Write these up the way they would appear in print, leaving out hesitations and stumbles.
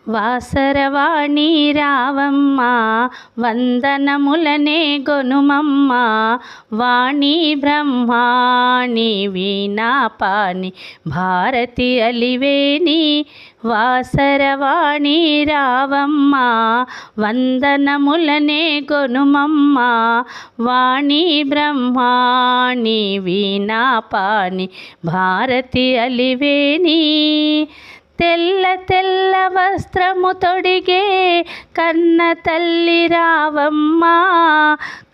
వాసరవాణి రావమ్మ వందనములనే గొనుమమ్మ వాణి బ్రహ్మాణి వీణాపాణి భారతి అలివేణి వాసరవాణి రావమ్మ వందనములనే గొనుమమ్మ వాణి బ్రహ్మాణి వీణాపాణి భారతి అలివేణి తెల్ల తెల్ల వస్త్రము తొడిగే కన్న తల్లి రావమ్మ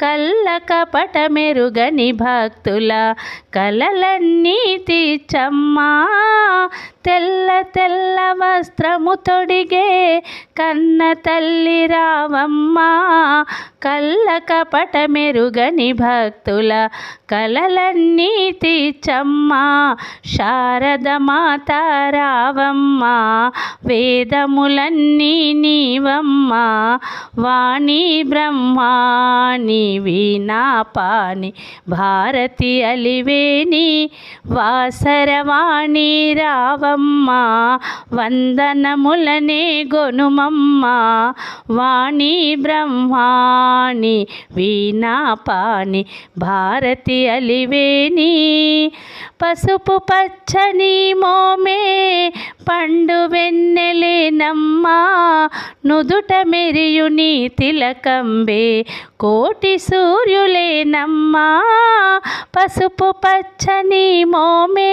కళ్ళ కపట మెరుగని భక్తుల కలలన్నీ తీర్చమ్మా తెల్ల తెల్ల వస్త్రము తొడిగే కన్న తల్లి రావమ్మ కళ్ళ కపట మెరుగని భక్తుల కలలన్నీ తీర్చమ్మా శారద మాత రావమ్మ వేదములన్నీ నీవమ్మ వాణి బ్రహ్మాణి వీణాపాణి భారతి అలివేణి వాసరవాణి రావమ్మ వందనములనే గొనుమమ్మ వాణి బ్రహ్మాణి వీణాపాణి భారతి అలివేణి పసుపు పచ్చని మోమే పండు వెన్నెలేనమ్మా నుదుట మెరియుని తిలకంబే కోటి సూర్యులేనమ్మా పసుపు పచ్చని మోమే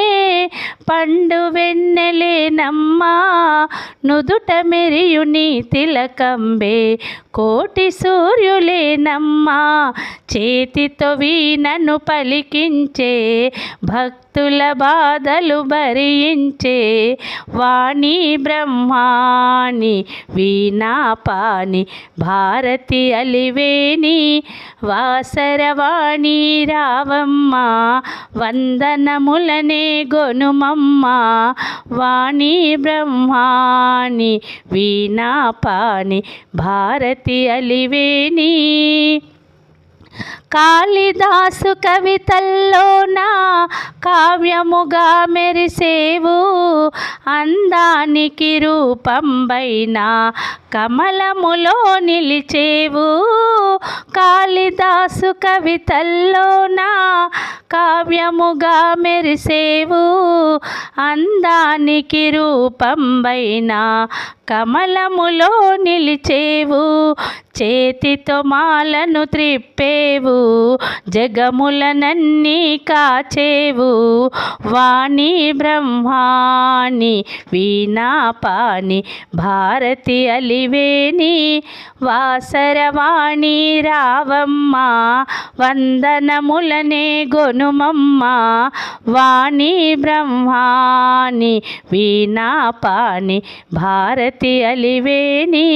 పండు వెన్నెలేనమ్మా నుదుట మెరియుని తిలకంబే కోటి సూర్యులేనమ్మా చేతితో వీణను పలికించే భక్తుల బాధలు భరించే వాణి బ్రహ్మాణి వీణాపాణి భారతి అలివేణి వాసరవాణి రావమ్మ వందనములనే గొనుమమ్మ వాణి బ్రహ్మాణి వీణాపాణి భారతి అలివేణి కాళిదాసు కవితల్లోన కావ్యముగా మెరిసేవు అందానికి రూపంబైన కమలములో నిలిచేవు కాళిదాసు కవితల్లోన కావ్యముగా మెరిసేవు అందానికి రూపంబైన కమలములో నిలిచేవు చేతితో మాలను త్రిప్పేవు జగములనన్నీ కాచేవు వాణి బ్రహ్మాణి వీణాపాణి భారతి అలివేణి వాసరవాణి రావమ్మ వందనములనే గొనుమమ్మ వాణి బ్రహ్మాణి వీణాపాణి భారతి అలివేణి